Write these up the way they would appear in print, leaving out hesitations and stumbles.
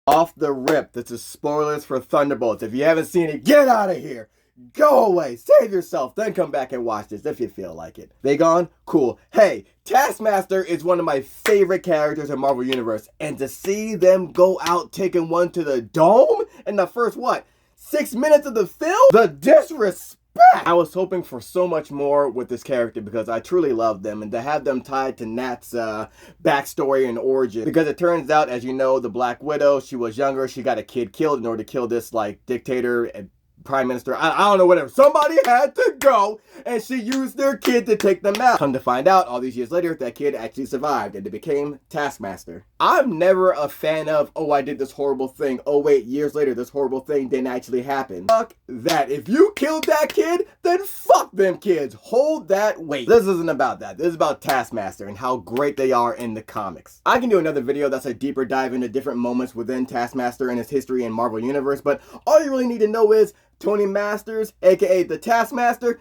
Off the rip, this is spoilers for Thunderbolts. If you haven't seen it, get out of here. Go away, save yourself, then come back and watch this if you feel like it. They gone? Cool. Hey, Taskmaster is one of my favorite characters in Marvel Universe, and to see them go out taking one to the dome in the first, 6 minutes of the film? The disrespect! I was hoping for so much more with this character because I truly love them, and to have them tied to Nat's backstory and origin. Because it turns out, as you know, the Black Widow, she was younger, she got a kid killed in order to kill this dictator and prime minister, I don't know, whatever. Somebody had to go, and she used their kid to take them out. Come to find out, all these years later, that kid actually survived, and it became Taskmaster. I'm never a fan of, oh, I did this horrible thing. Oh, wait, years later, this horrible thing didn't actually happen. Fuck that. If you killed that kid, then fuck them kids. Hold that weight. This isn't about that. This is about Taskmaster and how great they are in the comics. I can do another video that's a deeper dive into different moments within Taskmaster and his history in Marvel Universe, but all you really need to know is Tony Masters, aka the Taskmaster,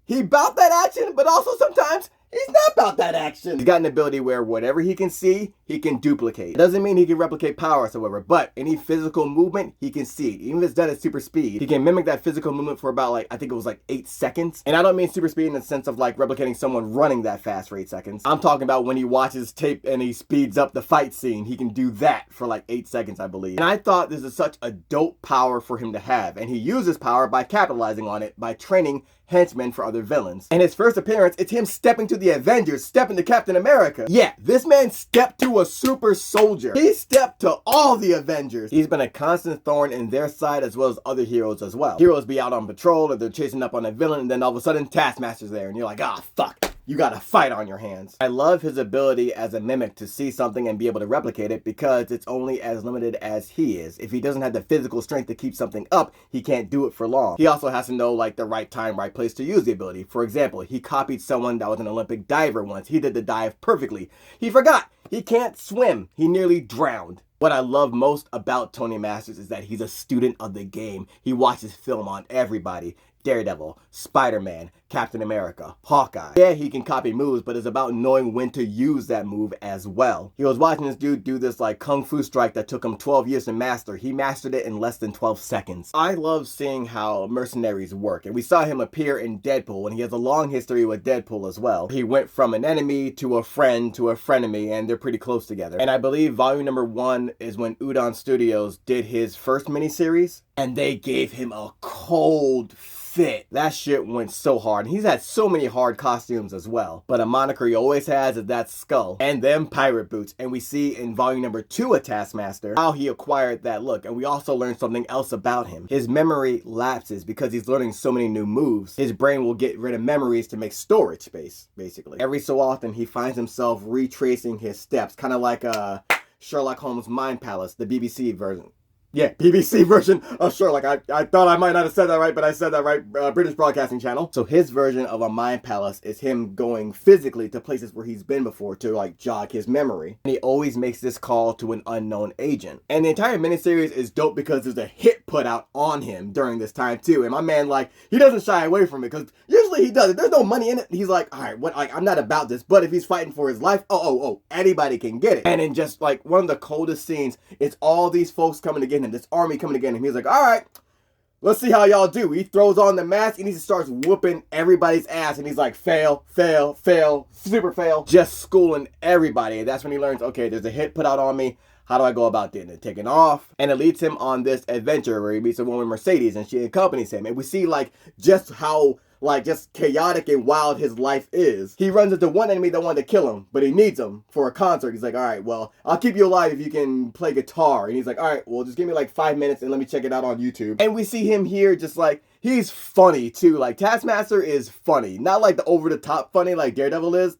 he about that action, but also sometimes he's not about that action. He's got an ability where whatever he can see, he can duplicate. It doesn't mean he can replicate powers, however, but any physical movement, he can see it. Even if it's done at super speed, he can mimic that physical movement for about, I think it was 8 seconds. And I don't mean super speed in the sense of replicating someone running that fast for 8 seconds. I'm talking about when he watches tape and he speeds up the fight scene, he can do that for 8 seconds, I believe. And I thought this is such a dope power for him to have, and he uses power by capitalizing on it, by training henchmen for other villains. And his first appearance, it's him stepping to the Avengers, stepping to Captain America. Yeah, this man stepped to a super soldier. He stepped to all the Avengers. He's been a constant thorn in their side as well as other heroes as well. Heroes be out on patrol or they're chasing up on a villain, and then all of a sudden Taskmaster's there and you're like, ah, fuck. You got a fight on your hands. I love his ability as a mimic to see something and be able to replicate it because it's only as limited as he is. If he doesn't have the physical strength to keep something up, he can't do it for long. He also has to know the right time, right place to use the ability. For example, he copied someone that was an Olympic diver once. He did the dive perfectly. He forgot. He can't swim. He nearly drowned. What I love most about Tony Masters is that he's a student of the game. He watches film on everybody. Daredevil, Spider-Man, Captain America, Hawkeye. Yeah, he can copy moves, but it's about knowing when to use that move as well. He was watching this dude do this kung fu strike that took him 12 years to master. He mastered it in less than 12 seconds. I love seeing how mercenaries work, and we saw him appear in Deadpool, and he has a long history with Deadpool as well. He went from an enemy to a frenemy, and they're pretty close together. And I believe volume number 1 is when Udon Studios did his first miniseries, and they gave him a cold fit. That shit went so hard. And he's had so many hard costumes as well. But a moniker he always has is that skull and them pirate boots. And we see in volume number 2 of Taskmaster how he acquired that look. And we also learned something else about him. His memory lapses because he's learning so many new moves. His brain will get rid of memories to make storage space, basically. Every so often he finds himself retracing his steps, kind of like Sherlock Holmes' Mind Palace, the BBC version. Yeah, BBC version of Sherlock. I thought I might not have said that right, but I said that right. British Broadcasting Channel. So his version of a Mind Palace is him going physically to places where he's been before to jog his memory. And he always makes this call to an unknown agent. And the entire miniseries is dope because there's a hit put out on him during this time too. And my man, he doesn't shy away from it because usually he does it. There's no money in it. He's like, all right, I'm not about this. But if he's fighting for his life, anybody can get it. And in just one of the coldest scenes, it's all these folks coming to get him. This army coming to get him. He's like, all right, let's see how y'all do. He throws on the mask and he just starts whooping everybody's ass. And he's like, fail, fail, fail, super fail. Just schooling everybody. And that's when he learns, okay, there's a hit put out on me. How do I go about getting it taken off? And it leads him on this adventure where he meets a woman, Mercedes, and she accompanies him. And we see just how just chaotic and wild his life is. He runs into one enemy that wanted to kill him, but he needs him for a concert. He's like, all right, well, I'll keep you alive if you can play guitar. And he's like, all right, well, just give me 5 minutes and let me check it out on YouTube. And we see him here just he's funny too. Taskmaster is funny. Not the over-the-top funny like Daredevil is,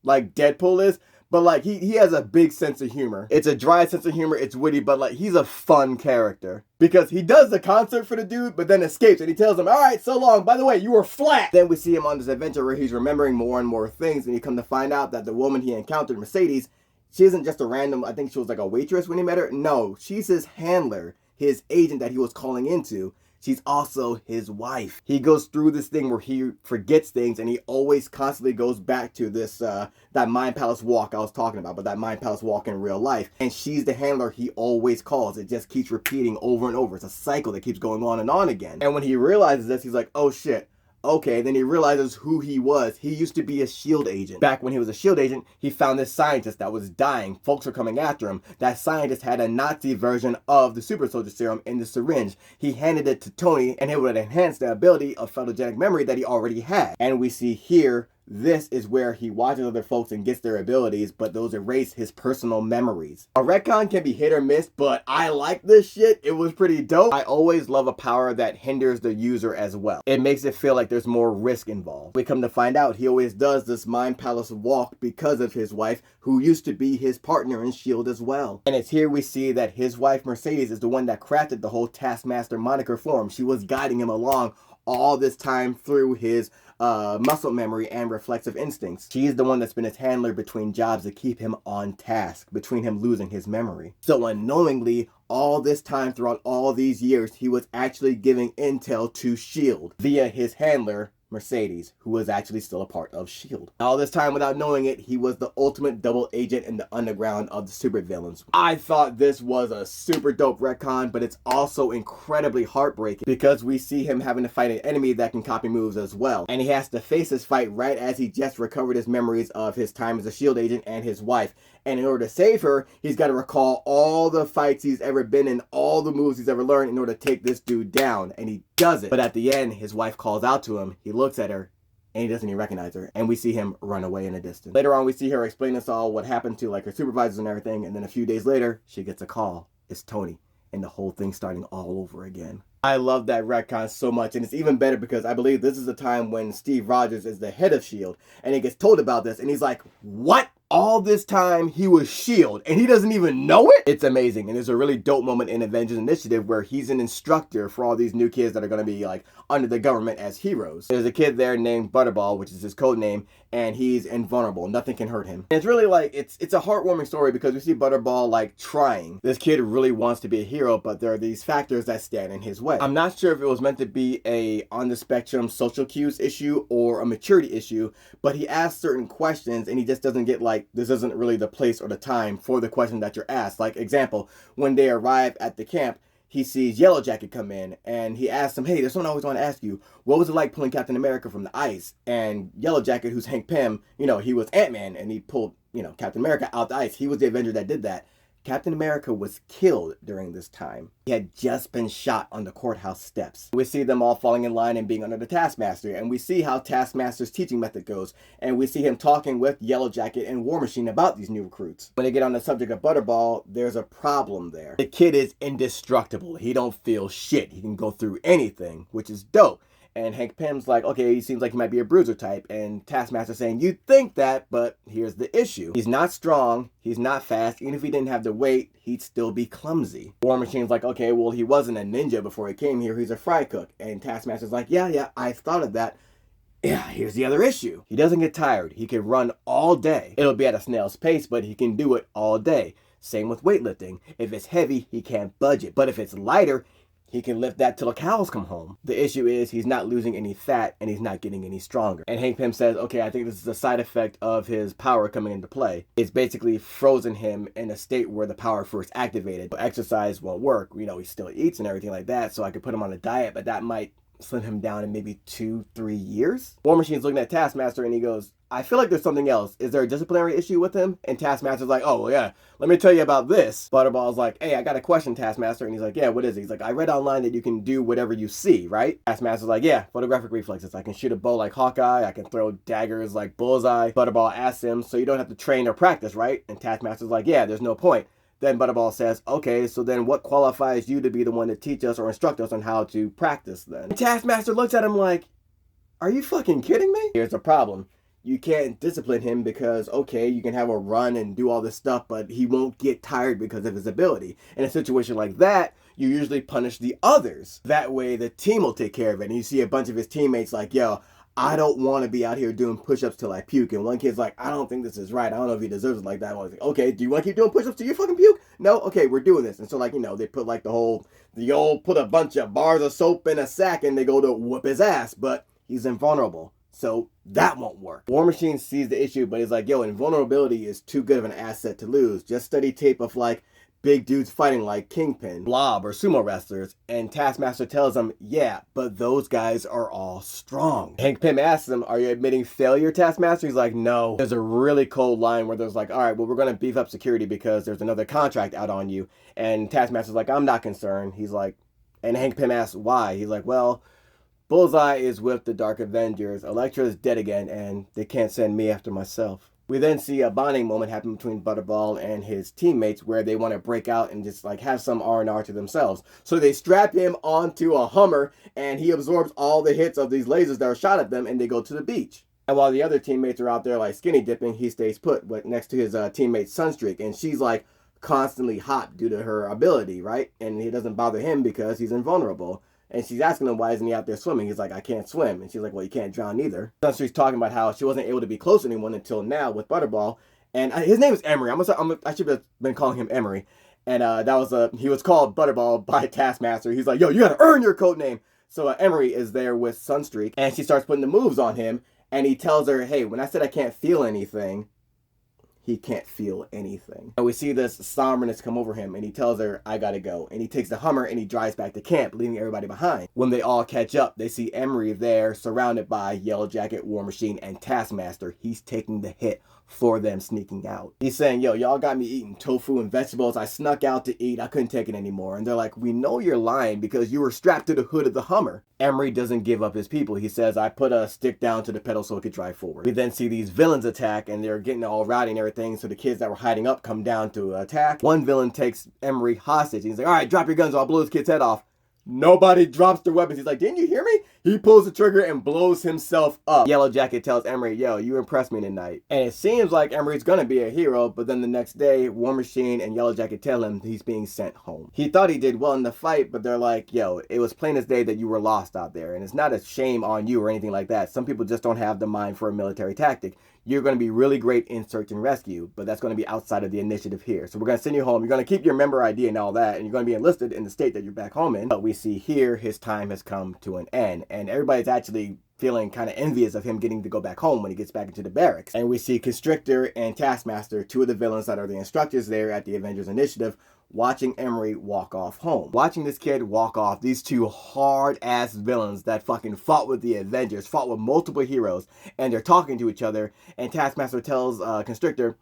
like Deadpool is, but he has a big sense of humor. It's a dry sense of humor, it's witty, but he's a fun character. Because he does the concert for the dude, but then escapes, and he tells him, all right, so long, by the way, you were flat. Then we see him on this adventure where he's remembering more and more things, and you come to find out that the woman he encountered, Mercedes, she isn't just a random, I think she was a waitress when he met her. No, she's his handler, his agent that he was calling into. she's also his wife. He goes through this thing where he forgets things, and he always constantly goes back to this, that Mind Palace walk I was talking about, but that Mind Palace walk in real life. And she's the handler he always calls. It just keeps repeating over and over. It's a cycle that keeps going on and on again. And when he realizes this, he's like, oh shit. Okay, then he realizes who he was. He used to be a SHIELD agent. Back when he was a SHIELD agent, he found this scientist that was dying. Folks were coming after him. That scientist had a Nazi version of the super soldier serum in the syringe. He handed it to Tony, and it would enhance the ability of photogenic memory that he already had. And we see here, this is where he watches other folks and gets their abilities, but those erase his personal memories. A retcon can be hit or miss, but I like this shit. It was pretty dope. I always love a power that hinders the user as well. It makes it feel like there's more risk involved. We come to find out he always does this Mind Palace walk because of his wife, who used to be his partner in SHIELD as well. And it's here we see that his wife, Mercedes, is the one that crafted the whole Taskmaster moniker for him. She was guiding him along all this time through his muscle memory and reflexive instincts. She's the one that's been his handler between jobs to keep him on task, between him losing his memory. So unknowingly, all this time throughout all these years, he was actually giving intel to SHIELD via his handler, Mercedes, who was actually still a part of SHIELD. All this time without knowing it, he was the ultimate double agent in the underground of the supervillains. I thought this was a super dope retcon, but it's also incredibly heartbreaking because we see him having to fight an enemy that can copy moves as well. And he has to face this fight right as he just recovered his memories of his time as a SHIELD agent and his wife. And in order to save her, he's got to recall all the fights he's ever been in, all the moves he's ever learned in order to take this dude down. And he does it. But at the end, his wife calls out to him. He looks at her, and he doesn't even recognize her. And we see him run away in the distance. Later on, we see her explain us all what happened to like her supervisors and everything. And then a few days later, she gets a call. It's Tony. And the whole thing's starting all over again. I love that retcon so much, and it's even better because I believe this is the time when Steve Rogers is the head of SHIELD, and he gets told about this, and he's like, what? All this time he was SHIELD, and he doesn't even know it? It's amazing, and there's a really dope moment in Avengers Initiative where he's an instructor for all these new kids that are going to be like under the government as heroes. There's a kid there named Butterball, which is his code name, and he's invulnerable. Nothing can hurt him. And it's really like, it's a heartwarming story because we see Butterball like trying. This kid really wants to be a hero, but there are these factors that stand in his way. I'm not sure if it was meant to be a on the spectrum social cues issue or a maturity issue, but he asks certain questions and he just doesn't get like, this isn't really the place or the time for the question that you're asked. Like example, when they arrive at the camp, he sees Yellow Jacket come in and he asks him, hey, there's someone I always want to ask you. What was it like pulling Captain America from the ice? And Yellow Jacket, who's Hank Pym, you know, he was Ant-Man and he pulled, you know, Captain America out the ice. He was the Avenger that did that. Captain America was killed during this time. He had just been shot on the courthouse steps. We see them all falling in line and being under the Taskmaster, and we see how Taskmaster's teaching method goes, and we see him talking with Yellow Jacket and War Machine about these new recruits. When they get on the subject of Butterball, there's a problem there. The kid is indestructible. He don't feel shit. He can go through anything, which is dope. And Hank Pym's like, okay, he seems like he might be a bruiser type. And Taskmaster's saying, you'd think that, but here's the issue. He's not strong. He's not fast. Even if he didn't have the weight, he'd still be clumsy. War Machine's like, okay, well, he wasn't a ninja before he came here. He's a fry cook. And Taskmaster's like, yeah, I thought of that. Yeah, here's the other issue. He doesn't get tired. He can run all day. It'll be at a snail's pace, but he can do it all day. Same with weightlifting. If it's heavy, he can't budge it. But if it's lighter, he can lift that till the cows come home. The issue is he's not losing any fat and he's not getting any stronger. And Hank Pym says, okay, I think this is a side effect of his power coming into play. It's basically frozen him in a state where the power first activated. But exercise won't work. You know, he still eats and everything like that. So I could put him on a diet, but that might slim him down in maybe 2-3 years. War Machine's looking at Taskmaster and he goes, I feel like there's something else. Is there a disciplinary issue with him? And Taskmaster's like, oh yeah, let me tell you about this. Butterball's like, hey, I got a question, Taskmaster. And he's like, yeah, what is it? He's like, I read online that you can do whatever you see, right? Taskmaster's like, yeah, photographic reflexes. I can shoot a bow like Hawkeye. I can throw daggers like Bullseye. Butterball asks him, so you don't have to train or practice, right? And Taskmaster's like, yeah, there's no point. Then Butterball says, okay, so then what qualifies you to be the one to teach us or instruct us on how to practice then? And Taskmaster looks at him like, are you fucking kidding me? Here's the problem. You can't discipline him because, okay, you can have a run and do all this stuff, but he won't get tired because of his ability. In a situation like that, you usually punish the others. That way the team will take care of it. And you see a bunch of his teammates like, yo, I don't want to be out here doing push-ups till I puke. And one kid's like, I don't think this is right. I don't know if he deserves it like that. I was like, okay, do you want to keep doing push-ups till you fucking puke? No? Okay, we're doing this. And so, like, you know, they put like the old put a bunch of bars of soap in a sack and they go to whoop his ass. But he's invulnerable. So that won't work. War Machine sees the issue, but he's like, yo, invulnerability is too good of an asset to lose. Just study tape of like big dudes fighting like Kingpin, Blob, or sumo wrestlers, and Taskmaster tells him, yeah, but those guys are all strong. Hank Pym asks him, are you admitting failure, Taskmaster? He's like, no. There's a really cold line where there's like, all right, well, we're going to beef up security because there's another contract out on you. And Taskmaster's like, I'm not concerned. He's like, and Hank Pym asks why. He's like, well, Bullseye is with the Dark Avengers, Elektra is dead again, and they can't send me after myself. We then see a bonding moment happen between Butterball and his teammates where they want to break out and just like have some R&R to themselves. So they strap him onto a Hummer and he absorbs all the hits of these lasers that are shot at them and they go to the beach. And while the other teammates are out there like skinny dipping, he stays put next to his teammate Sunstreak, and she's like constantly hot due to her ability, right? And it doesn't bother him because he's invulnerable. And she's asking him, why isn't he out there swimming? He's like, I can't swim. And she's like, well, you can't drown either. Sunstreak's talking about how she wasn't able to be close to anyone until now with Butterball. And his name is Emery. I should have been calling him Emery. And he was called Butterball by Taskmaster. He's like, yo, you gotta earn your code name. So Emery is there with Sunstreak, and she starts putting the moves on him. And he tells her, hey, when I said I can't feel anything, he can't feel anything. And we see this somberness come over him, and he tells her, I gotta go. And he takes the Hummer and he drives back to camp, leaving everybody behind. When they all catch up, they see Emery there, surrounded by Yellow Jacket, War Machine, and Taskmaster. He's taking the hit for them sneaking out. He's saying, yo, y'all got me eating tofu and vegetables. I snuck out to eat. I couldn't take it anymore. And they're like, we know you're lying because you were strapped to the hood of the Hummer. Emery doesn't give up his people. He says, I put a stick down to the pedal so it could drive forward. We then see these villains attack, and they're getting all rowdy and everything, so the kids that were hiding up come down to attack. One villain takes Emery hostage. He's like, all right, drop your guns or I'll blow this kid's head off. Nobody drops their weapons. He's like, didn't you hear me? He pulls the trigger and blows himself up. Yellow Jacket tells Emery, yo, you impressed me tonight. And it seems like Emery's gonna be a hero, but then the next day, War Machine and Yellow Jacket tell him he's being sent home. He thought he did well in the fight, but they're like, yo, it was plain as day that you were lost out there. And it's not a shame on you or anything like that. Some people just don't have the mind for a military tactic. You're going to be really great in search and rescue, but that's going to be outside of the initiative here. So we're going to send you home. You're going to keep your member ID and all that, and you're going to be enlisted in the state that you're back home in. But we see here his time has come to an end, and everybody's actually feeling kind of envious of him getting to go back home when he gets back into the barracks. And we see Constrictor and Taskmaster, two of the villains that are the instructors there at the Avengers Initiative, watching Emery walk off home. Watching this kid walk off, these two hard-ass villains that fucking fought with the Avengers, fought with multiple heroes, and they're talking to each other, and Taskmaster tells Constrictor,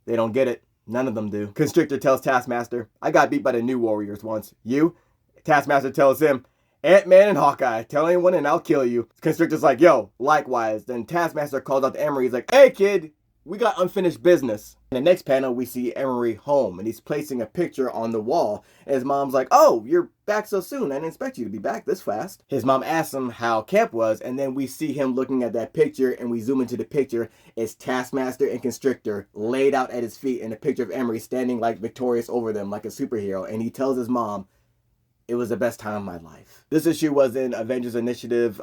they don't get it. None of them do. Constrictor tells Taskmaster, I got beat by the New Warriors once. You? Taskmaster tells him, Ant-Man and Hawkeye, tell anyone and I'll kill you. Constrictor's like, yo, likewise. Then Taskmaster calls out to Emery, he's like, hey kid, we got unfinished business. In the next panel, we see Emery home, and he's placing a picture on the wall. And his mom's like, oh, you're back so soon. I didn't expect you to be back this fast. His mom asks him how camp was, and then we see him looking at that picture, and we zoom into the picture. It's Taskmaster and Constrictor laid out at his feet, and a picture of Emery standing like victorious over them like a superhero. And he tells his mom, it was the best time of my life. This issue was in Avengers Initiative,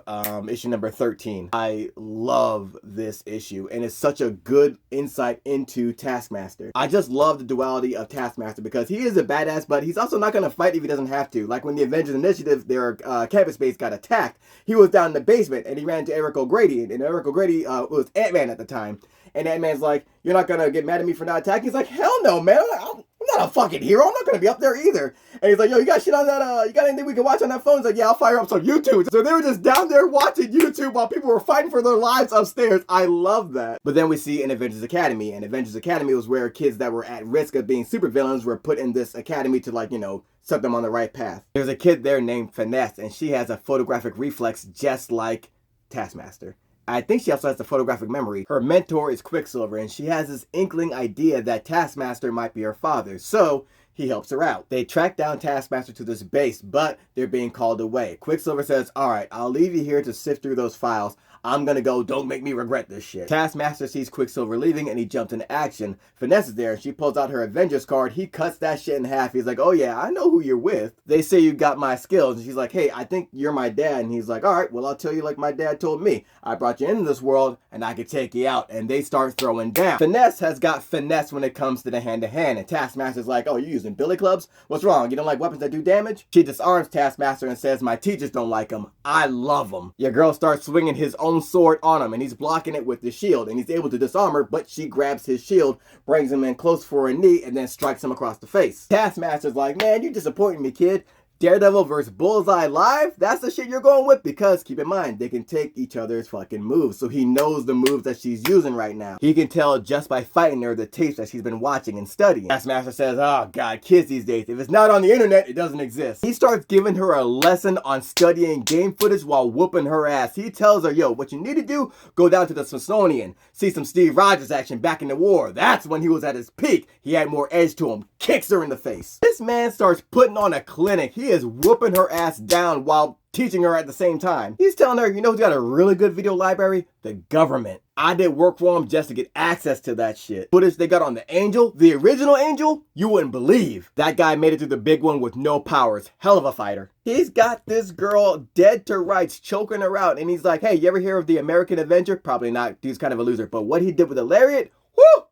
issue number 13. I love this issue, and it's such a good insight into Taskmaster. I just love the duality of Taskmaster because he is a badass, but he's also not going to fight if he doesn't have to. Like when the Avengers Initiative, their campus base got attacked, he was down in the basement, and he ran to Eric O'Grady, and Eric O'Grady was Ant-Man at the time. And Ant-Man's like, you're not going to get mad at me for not attacking? He's like, hell no, man. I'm not a fucking hero. I'm not going to be up there either. And he's like, yo, you got shit on that, you got anything we can watch on that phone? He's like, yeah, I'll fire up some YouTube. So they were just down there watching YouTube while people were fighting for their lives upstairs. I love that. But then we see in Avengers Academy, and Avengers Academy was where kids that were at risk of being supervillains were put in this academy to, like, you know, set them on the right path. There's a kid there named Finesse, and she has a photographic reflex just like Taskmaster. I think she also has the photographic memory. Her mentor is Quicksilver, and she has this inkling idea that Taskmaster might be her father, so he helps her out. They track down Taskmaster to this base, but they're being called away. Quicksilver says, all right, I'll leave you here to sift through those files. I'm gonna go, don't make me regret this shit. Taskmaster sees Quicksilver leaving and he jumps into action. Finesse is there and she pulls out her Avengers card. He cuts that shit in half. He's like, oh yeah, I know who you're with. They say you got my skills. And she's like, hey, I think you're my dad. And he's like, all right, well, I'll tell you like my dad told me. I brought you into this world and I could take you out. And they start throwing down. Finesse has got finesse when it comes to the hand-to-hand. And Taskmaster's like, oh, you're using billy clubs? What's wrong? You don't like weapons that do damage? She disarms Taskmaster and says, my teachers don't like him. I love him. Your girl starts swinging his own sword on him and he's blocking it with the shield. And he's able to disarm her, but she grabs his shield, brings him in close for a knee, and then strikes him across the face. Taskmaster's like, man, you're disappointing me, kid. Daredevil versus Bullseye live? That's the shit you're going with? Because keep in mind, they can take each other's fucking moves. So he knows the moves that she's using right now. He can tell just by fighting her the tapes that she's been watching and studying. Taskmaster says, oh god, kids these days, if it's not on the internet, it doesn't exist. He starts giving her a lesson on studying game footage while whooping her ass. He tells her, yo, what you need to do, go down to the Smithsonian, see some Steve Rogers action back in the war. That's when he was at his peak. He had more edge to him. Kicks her in the face. This man starts putting on a clinic. He is whooping her ass down while teaching her at the same time. He's telling her, you know who's got a really good video library? The government. I did work for him just to get access to that shit. Footage they got on the Angel, the original Angel, you wouldn't believe. That guy made it through the big one with no powers. Hell of a fighter. He's got this girl dead to rights, choking her out, and he's like, hey, you ever hear of the American Avenger? Probably not. He's kind of a loser. But what he did with the lariat, whoo!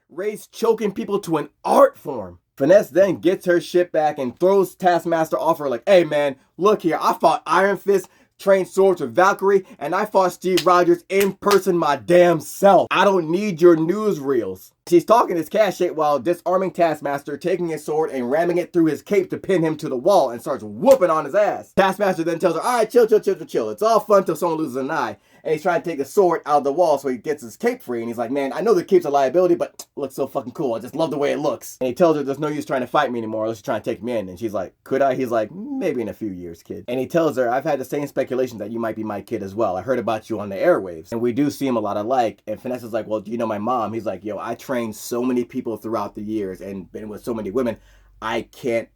Raised choking people to an art form. Finesse then gets her shit back and throws Taskmaster off her like, hey man, look here, I fought Iron Fist, trained swords with Valkyrie, and I fought Steve Rogers in person my damn self. I don't need your newsreels. She's talking his cash shit while disarming Taskmaster, taking his sword and ramming it through his cape to pin him to the wall and starts whooping on his ass. Taskmaster then tells her, all right, chill. It's all fun till someone loses an eye. And he's trying to take the sword out of the wall so he gets his cape free. And he's like, man, I know the cape's a liability, but it looks so fucking cool. I just love the way it looks. And he tells her there's no use trying to fight me anymore unless you're trying to take me in. And she's like, could I? He's like, maybe in a few years, kid. And he tells her, I've had the same speculation that you might be my kid as well. I heard about you on the airwaves. And we do seem a lot alike. And Finesse is like, well, do you know my mom? He's like, yo, I trained so many people throughout the years and been with so many women. I can't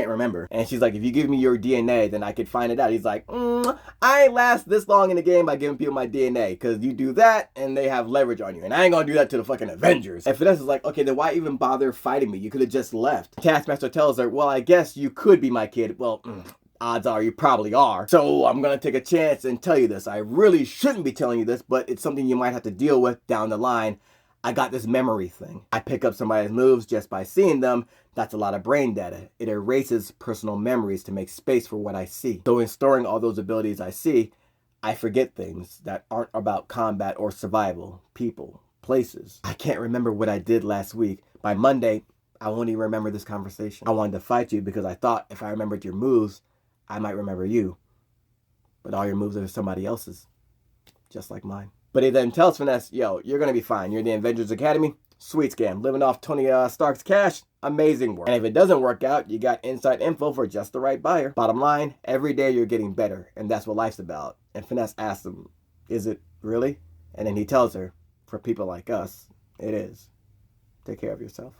remember. And she's like, if you give me your DNA, then I could find it out. He's like, I ain't last this long in the game by giving people my DNA, because you do that and they have leverage on you. And I ain't gonna do that to the fucking Avengers. And Finesse is like, okay, then why even bother fighting me? You could have just left. Taskmaster tells her, well, I guess you could be my kid. Well, odds are you probably are. So I'm gonna take a chance and tell you this. I really shouldn't be telling you this, but it's something you might have to deal with down the line. I got this memory thing. I pick up somebody's moves just by seeing them. That's a lot of brain data. It erases personal memories to make space for what I see. So in storing all those abilities I see, I forget things that aren't about combat or survival, people, places. I can't remember what I did last week. By Monday, I won't even remember this conversation. I wanted to fight you because I thought if I remembered your moves, I might remember you. But all your moves are somebody else's, just like mine. But he then tells Finesse, yo, you're going to be fine. You're in the Avengers Academy. Sweet scam. Living off Tony Stark's cash. Amazing work. And if it doesn't work out, you got inside info for just the right buyer. Bottom line, every day you're getting better. And that's what life's about. And Finesse asks him, is it really? And then he tells her, for people like us, it is. Take care of yourself.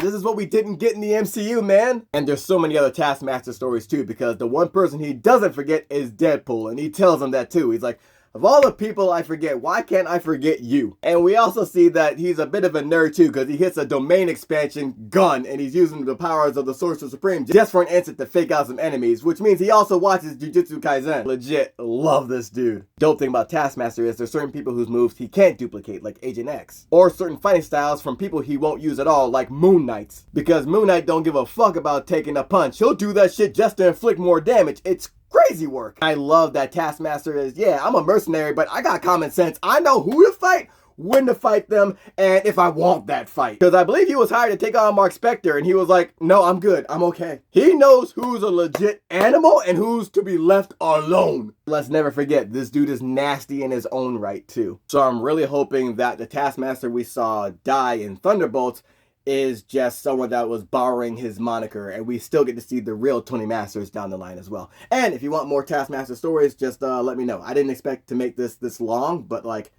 This is what we didn't get in the MCU, man. And there's so many other Taskmaster stories too, because the one person he doesn't forget is Deadpool. And he tells him that too. He's like, of all the people I forget, why can't I forget you? And we also see that he's a bit of a nerd too, because he hits a domain expansion gun and he's using the powers of the Sorcerer Supreme just for an instant to fake out some enemies, which means he also watches Jujutsu Kaisen. Legit love this dude. Dope thing about Taskmaster is there's certain people whose moves he can't duplicate, like Agent X, or certain fighting styles from people he won't use at all, like Moon Knight's, because Moon Knight don't give a fuck about taking a punch. He'll do that shit just to inflict more damage. It's crazy work. I love that Taskmaster is, yeah, I'm a mercenary, but I got common sense. I know who to fight, when to fight them, and if I want that fight. Because I believe he was hired to take on Mark Spector, and he was like, no, I'm good. I'm okay. He knows who's a legit animal and who's to be left alone. Let's never forget, this dude is nasty in his own right, too. So I'm really hoping that the Taskmaster we saw die in Thunderbolts is just someone that was borrowing his moniker, and we still get to see the real Tony Masters down the line as well. And if you want more Taskmaster stories, just let me know. I didn't expect to make this long, but like,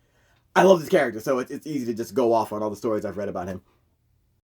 I love this character, so it's easy to just go off on all the stories I've read about him.